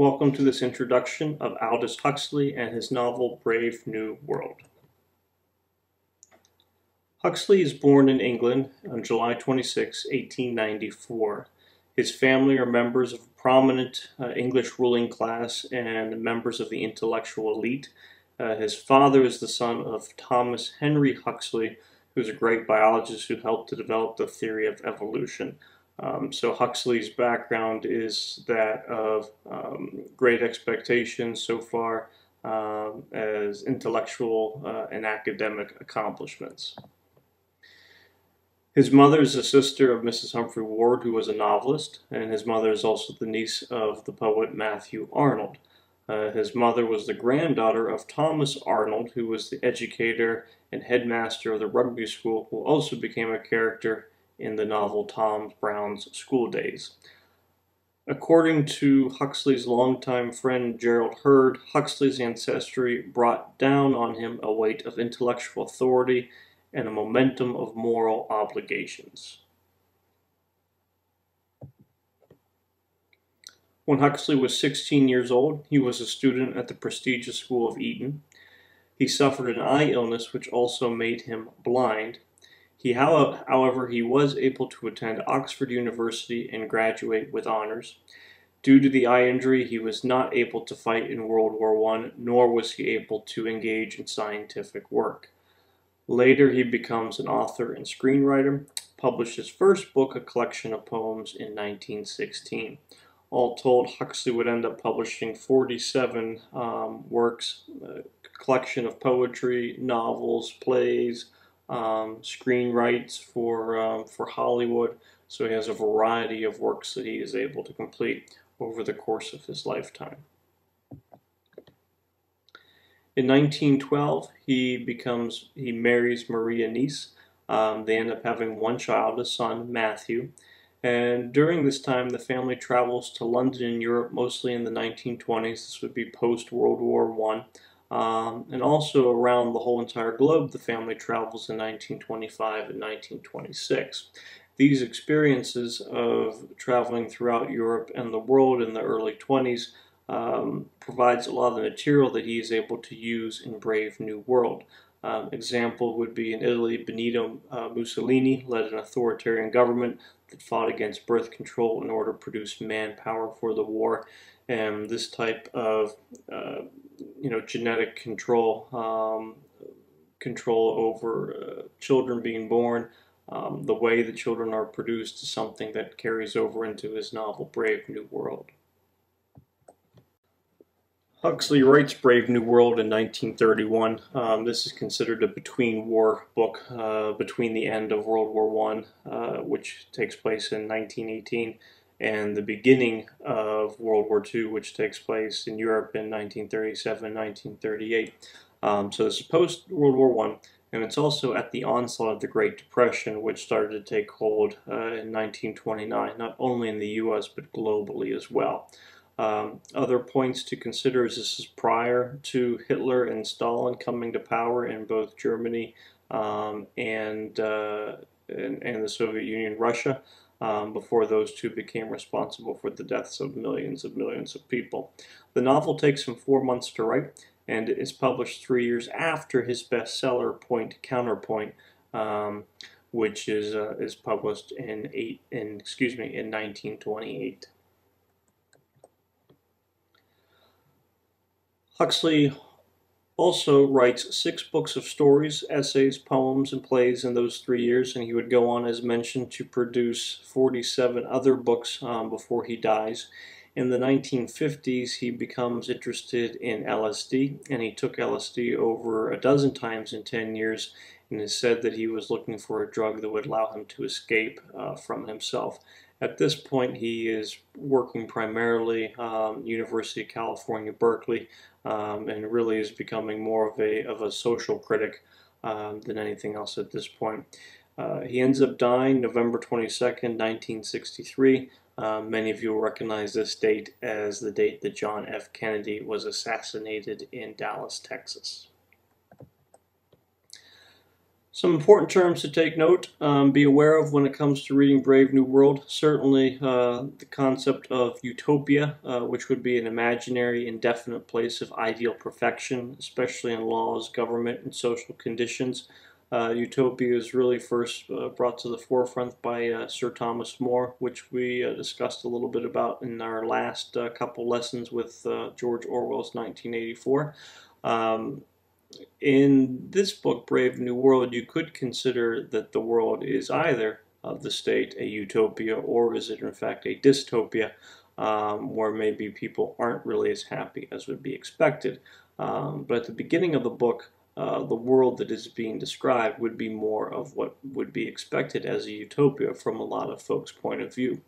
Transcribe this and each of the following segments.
Welcome to this introduction of Aldous Huxley and his novel Brave New World. Huxley is born in England on July 26, 1894. His family are members of a prominent English ruling class and members of the intellectual elite. His father is the son of Thomas Henry Huxley, who's a great biologist who helped to develop the theory of evolution. So Huxley's background is that of great expectations so far as intellectual and academic accomplishments. His mother is a sister of Mrs. Humphrey Ward, who was a novelist, and his mother is also the niece of the poet Matthew Arnold. His mother was the granddaughter of Thomas Arnold, who was the educator and headmaster of the rugby school, who also became a character in the novel Tom Brown's School Days. According to Huxley's longtime friend Gerald Hurd, Huxley's ancestry brought down on him a weight of intellectual authority and a momentum of moral obligations. When Huxley was 16 years old, he was a student at the prestigious School of Eton. He suffered an eye illness which also made him blind. However, he was able to attend Oxford University and graduate with honors. Due to the eye injury, he was not able to fight in World War I, nor was he able to engage in scientific work. Later, he becomes an author and screenwriter, published his first book, a collection of poems, in 1916. All told, Huxley would end up publishing 47 works, a collection of poetry, novels, plays, screenwrites for Hollywood. So he has a variety of works that he is able to complete over the course of his lifetime. In 1912, he marries Maria Nice. They end up having one child, a son, Matthew. And during this time, the family travels to London and Europe, mostly in the 1920s. This would be post-World War I. And also around the whole entire globe, the family travels in 1925 and 1926. These experiences of traveling throughout Europe and the world in the early 20s provides a lot of the material that he is able to use in Brave New World. Example would be in Italy, Benito Mussolini led an authoritarian government that fought against birth control in order to produce manpower for the war. And this type of genetic control over children being born, the way the children are produced, is something that carries over into his novel Brave New World. Huxley writes Brave New World in 1931. This is considered a between-war book between the end of World War I, which takes place in 1918, and the beginning of World War II, which takes place in Europe in 1937, 1938. So this is post-World War I, and it's also at the onslaught of the Great Depression, which started to take hold in 1929, not only in the U.S., but globally as well. Other points to consider is this is prior to Hitler and Stalin coming to power in both Germany and the Soviet Union, Russia, before those two became responsible for the deaths of millions of people. The novel takes him 4 months to write, and it is published 3 years after his bestseller Point Counterpoint, which is published in 1928. Huxley also writes 6 books of stories, essays, poems, and plays in those 3 years, and he would go on, as mentioned, to produce 47 other books before he dies. In the 1950s, he becomes interested in LSD, and he took LSD over a dozen times in 10 years, and it is said that he was looking for a drug that would allow him to escape from himself. At this point, he is working primarily University of California, Berkeley, and really is becoming more of a social critic than anything else at this point. He ends up dying November 22nd, 1963. Many of you will recognize this date as the date that John F. Kennedy was assassinated in Dallas, Texas. Some important terms to take note, be aware of when it comes to reading Brave New World. Certainly the concept of utopia, which would be an imaginary, indefinite place of ideal perfection, especially in laws, government, and social conditions. Utopia is really first brought to the forefront by Sir Thomas More, which we discussed a little bit about in our last couple lessons with George Orwell's 1984. In this book, Brave New World, you could consider that the world is either of the state a utopia, or is it in fact a dystopia, where maybe people aren't really as happy as would be expected. But at the beginning of the book, the world that is being described would be more of what would be expected as a utopia from a lot of folks' point of view.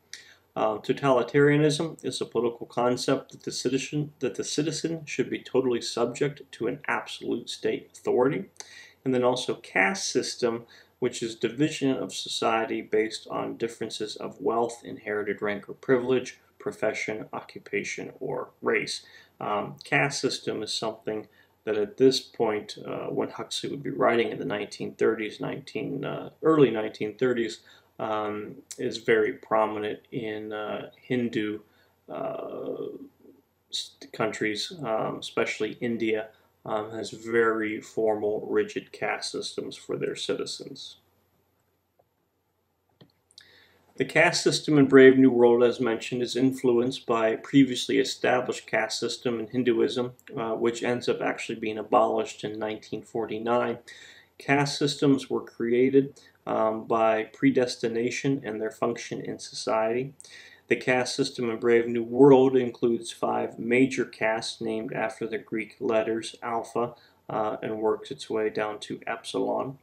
Totalitarianism is a political concept that the citizen should be totally subject to an absolute state authority. And then also caste system, which is division of society based on differences of wealth, inherited rank or privilege, profession, occupation, or race. Caste system is something that at this point, when Huxley would be writing in the 1930s, early 1930s, is very prominent in Hindu countries, especially India, has very formal, rigid caste systems for their citizens. The caste system in Brave New World, as mentioned, is influenced by a previously established caste system in Hinduism, which ends up actually being abolished in 1949. Caste systems were created by predestination and their function in society. The caste system in Brave New World includes 5 major castes named after the Greek letters alpha and works its way down to epsilon.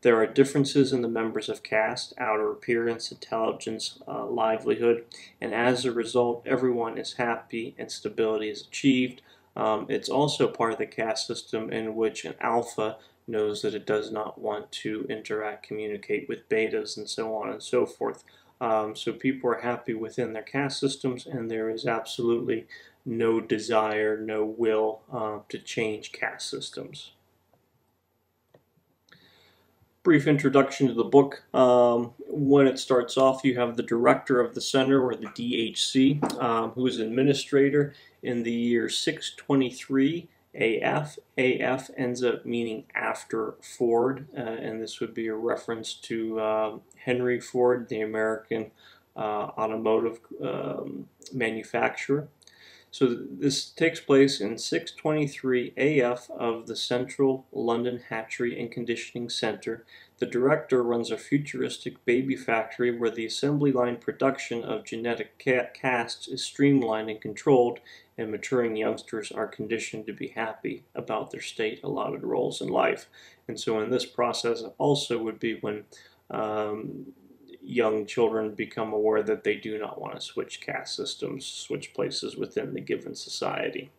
There are differences in the members of caste, outer appearance, intelligence, livelihood, and as a result, everyone is happy and stability is achieved. It's also part of the caste system in which an alpha knows that it does not want to interact, communicate with betas, and so on and so forth. So people are happy within their caste systems, and there is absolutely no desire, no will to change caste systems. Brief introduction to the book. When it starts off, you have the director of the center, or the DHC, who is administrator in the year 623 AF. AF ends up meaning after Ford, and this would be a reference to Henry Ford, the American automotive manufacturer. So this takes place in 623 AF of the Central London Hatchery and Conditioning Center. The director runs a futuristic baby factory where the assembly line production of genetic casts is streamlined and controlled, and maturing youngsters are conditioned to be happy about their state allotted roles in life. And so in this process also would be when young children become aware that they do not want to switch caste systems, switch places within the given society.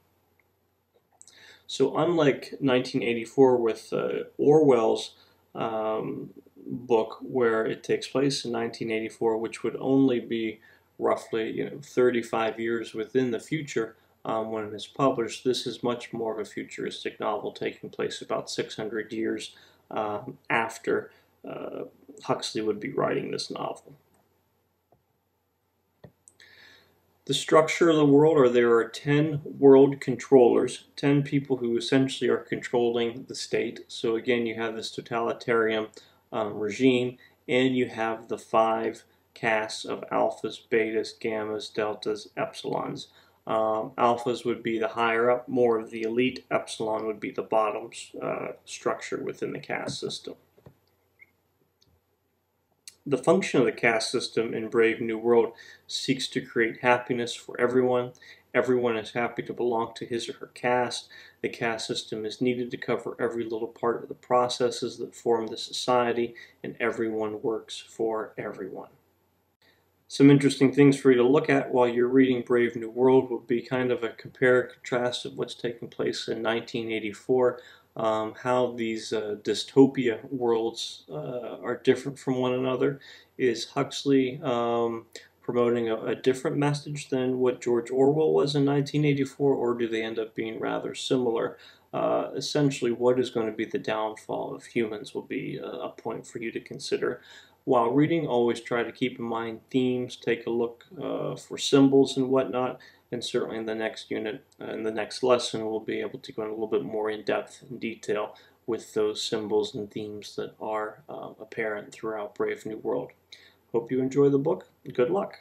So unlike 1984 with Orwell's book, where it takes place in 1984, which would only be roughly 35 years within the future when it is published, this is much more of a futuristic novel taking place about 600 years after Huxley would be writing this novel. The structure of the world, or there are 10 world controllers, 10 people who essentially are controlling the state. So again, you have this totalitarian regime, and you have the 5 castes of alphas, betas, gammas, deltas, epsilons. Alphas would be the higher up, more of the elite. Epsilon would be the bottom structure within the caste system. The function of the caste system in Brave New World seeks to create happiness for everyone. Everyone is happy to belong to his or her caste. The caste system is needed to cover every little part of the processes that form the society, and everyone works for everyone. Some interesting things for you to look at while you're reading Brave New World would be kind of a compare and contrast of what's taking place in 1984. How these dystopia worlds are different from one another. Is Huxley promoting a different message than what George Orwell was in 1984, or do they end up being rather similar? essentially what is going to be the downfall of humans will be a point for you to consider. While reading, always try to keep in mind themes, take a look for symbols and whatnot, and certainly in the next unit, in the next lesson, we'll be able to go in a little bit more in depth and detail with those symbols and themes that are apparent throughout Brave New World. Hope you enjoy the book. Good luck.